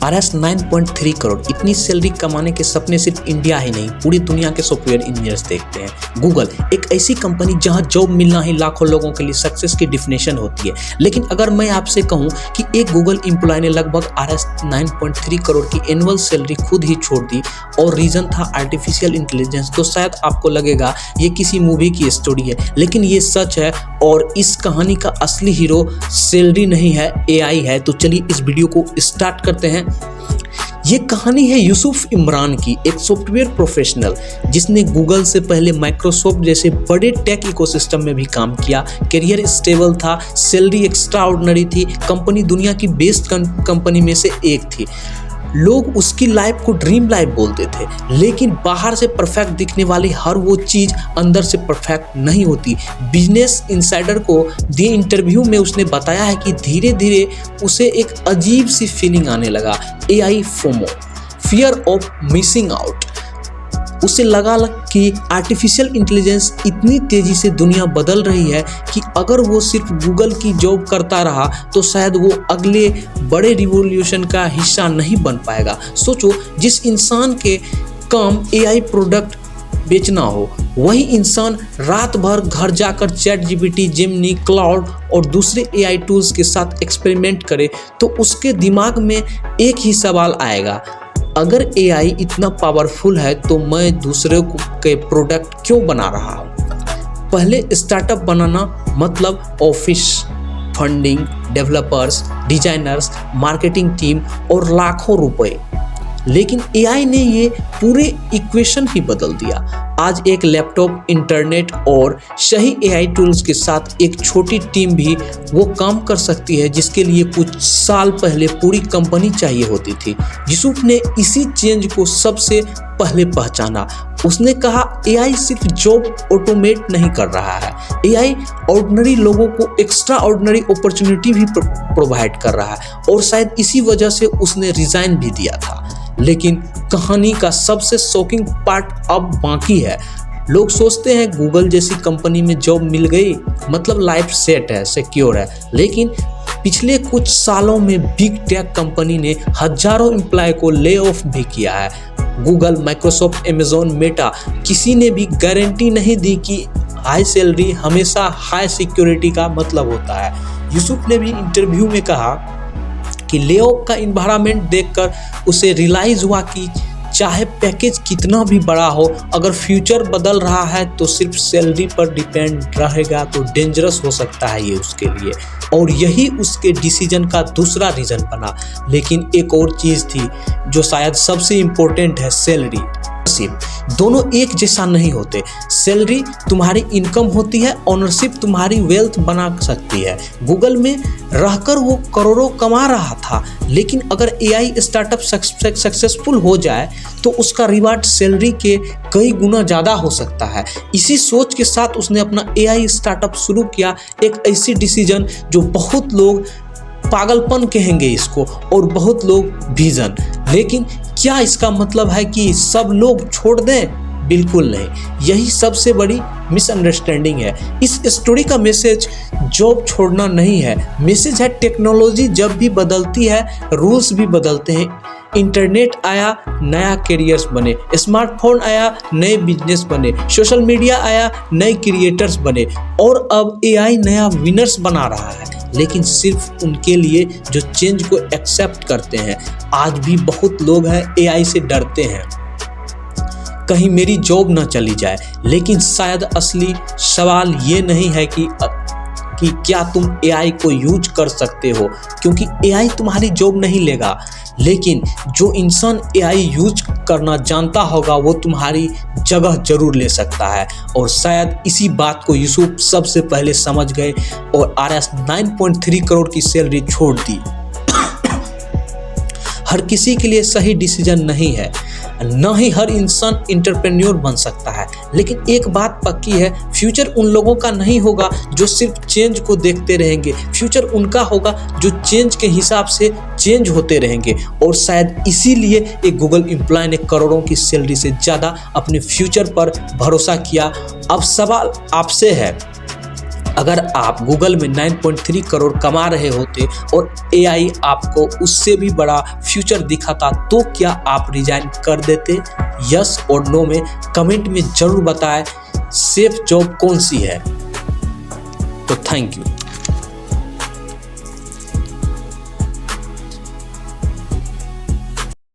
RS 9.3 crore, इतनी salary कमाने के सपने सिर्फ इंडिया ही नहीं पूरी दुनिया के सॉफ्टवेयर इंजीनियर्स देखते हैं। गूगल एक ऐसी कंपनी जहां जॉब मिलना ही लाखों लोगों के लिए सक्सेस की डिफिनेशन होती है। लेकिन अगर मैं आपसे कहूं कि एक गूगल एम्प्लॉय ने लगभग RS 9.3 करोड़ की एनुअल सैलरी खुद ही छोड़ दी और रीजन था आर्टिफिशियल इंटेलिजेंस, तो शायद आपको लगेगा ये किसी मूवी की स्टोरी है, लेकिन ये सच है और इस कहानी का असली हीरो सैलरी नहीं है, AI है। तो चलिए इस वीडियो को स्टार्ट करते हैं। ये कहानी है यूसुफ इमरान की, एक सॉफ्टवेयर प्रोफेशनल जिसने गूगल से पहले माइक्रोसॉफ्ट जैसे बड़े टेक इकोसिस्टम में भी काम किया। करियर स्टेबल था, सैलरी एक्स्ट्रा ऑर्डिनरी थी, कंपनी दुनिया की बेस्ट कंपनी में से एक थी। लोग उसकी लाइफ को ड्रीम लाइफ बोलते थे, लेकिन बाहर से परफेक्ट दिखने वाली हर वो चीज़ अंदर से परफेक्ट नहीं होती। बिजनेस इनसाइडर को दिए इंटरव्यू में उसने बताया है कि धीरे धीरे उसे एक अजीब सी फीलिंग आने लगा, AI FOMO, fear of missing out. उसे लगा कि आर्टिफिशियल इंटेलिजेंस इतनी तेज़ी से दुनिया बदल रही है कि अगर वो सिर्फ गूगल की जॉब करता रहा तो शायद वो अगले बड़े रिवॉल्यूशन का हिस्सा नहीं बन पाएगा। सोचो, जिस इंसान के काम AI प्रोडक्ट बेचना हो, वही इंसान रात भर घर जाकर ChatGPT, जेमिनी, क्लाउड और दूसरे AI टूल्स के साथ एक्सपेरिमेंट करे तो उसके दिमाग में एक ही सवाल आएगा, अगर AI इतना पावरफुल है तो मैं दूसरे के प्रोडक्ट क्यों बना रहा हूँ। पहले स्टार्टअप बनाना मतलब office, funding, developers, designers, marketing team और लाखों रुपए, लेकिन AI ने ये पूरे इक्वेशन ही बदल दिया। आज एक लैपटॉप, इंटरनेट और सही AI टूल्स के साथ एक छोटी टीम भी वो काम कर सकती है जिसके लिए कुछ साल पहले पूरी कंपनी चाहिए होती थी। यूसुफ ने इसी चेंज को सबसे पहले पहचाना। उसने कहा, AI सिर्फ जॉब ऑटोमेट नहीं कर रहा है, AI ऑर्डिनरी लोगों को एक्स्ट्रा ऑर्डिनरी अपॉर्चुनिटी भी प्रोवाइड कर रहा है, और शायद इसी वजह से उसने रिजाइन भी दिया था। लेकिन कहानी का सबसे शॉकिंग पार्ट अब बाकी है। लोग सोचते हैं गूगल जैसी कंपनी में जॉब मिल गई मतलब लाइफ सेट है, सिक्योर है, लेकिन पिछले कुछ सालों में बिग टेक कंपनी ने हजारों एम्प्लॉय को ले ऑफ भी किया है। गूगल, माइक्रोसॉफ्ट, अमेजॉन, मेटा, किसी ने भी गारंटी नहीं दी कि हाई सैलरी हमेशा हाई सिक्योरिटी का मतलब होता है। यूसुफ ने भी इंटरव्यू में कहा कि लेऑफ का इन्वायरमेंट देखकर उसे रियलाइज हुआ कि चाहे पैकेज कितना भी बड़ा हो, अगर फ्यूचर बदल रहा है तो सिर्फ सैलरी पर डिपेंड रहेगा तो डेंजरस हो सकता है ये उसके लिए, और यही उसके डिसीजन का दूसरा रीज़न बना। लेकिन एक और चीज़ थी जो शायद सबसे इम्पोर्टेंट है, सैलरी। दोनों एक जैसा नहीं होते। सैलरी तुम्हारी इनकम होती है, ओनरशिप तुम्हारी वेल्थ बना सकती है। गूगल में रहकर वो करोड़ों कमा रहा था, लेकिन अगर AI स्टार्टअप सक्सेसफुल हो जाए तो उसका रिवार्ड सैलरी के कई गुना ज़्यादा हो सकता है। इसी सोच के साथ उसने अपना AI स्टार्टअप शुरू किया, एक ऐसी डिसीजन जो बहुत लोग पागलपन कहेंगे इसको और बहुत लोग विजन। लेकिन क्या इसका मतलब है कि सब लोग छोड़ दें? बिल्कुल नहीं, यही सबसे बड़ी मिसअंडरस्टैंडिंग है। इस स्टोरी का मैसेज जॉब छोड़ना नहीं है, मैसेज है टेक्नोलॉजी जब भी बदलती है रूल्स भी बदलते हैं। इंटरनेट आया, नया कैरियर्स बने, स्मार्टफोन आया, नए बिजनेस बने, सोशल मीडिया आया, नए क्रिएटर्स बने, और अब AI नया विनर्स बना रहा है, लेकिन सिर्फ उनके लिए जो चेंज को एक्सेप्ट करते हैं। आज भी बहुत लोग हैं AI से डरते हैं, कहीं मेरी जॉब ना चली जाए, लेकिन शायद असली सवाल ये नहीं है कि क्या तुम AI को यूज कर सकते हो, क्योंकि AI तुम्हारी जॉब नहीं लेगा, लेकिन जो इंसान AI यूज करना जानता होगा वो तुम्हारी जगह जरूर ले सकता है। और शायद इसी बात को यूसुफ सबसे पहले समझ गए और RS 9.3 करोड़ की सैलरी छोड़ दी। हर किसी के लिए सही डिसीजन नहीं है, न ही हर इंसान एंटरप्रेन्योर बन सकता है, लेकिन एक बात पक्की है, फ्यूचर उन लोगों का नहीं होगा जो सिर्फ चेंज को देखते रहेंगे, फ्यूचर उनका होगा जो चेंज के हिसाब से चेंज होते रहेंगे। और शायद इसीलिए एक गूगल एम्प्लॉय ने करोड़ों की सैलरी से ज़्यादा अपने फ्यूचर पर भरोसा किया। अब सवाल आपसे है, अगर आप गूगल में 9.3 करोड़ कमा रहे होते और AI आपको उससे भी बड़ा फ्यूचर दिखाता तो क्या आप रिजाइन कर देते? यस और नो में कमेंट में जरूर बताएं सेफ जॉब कौन सी है। तो थैंक यू।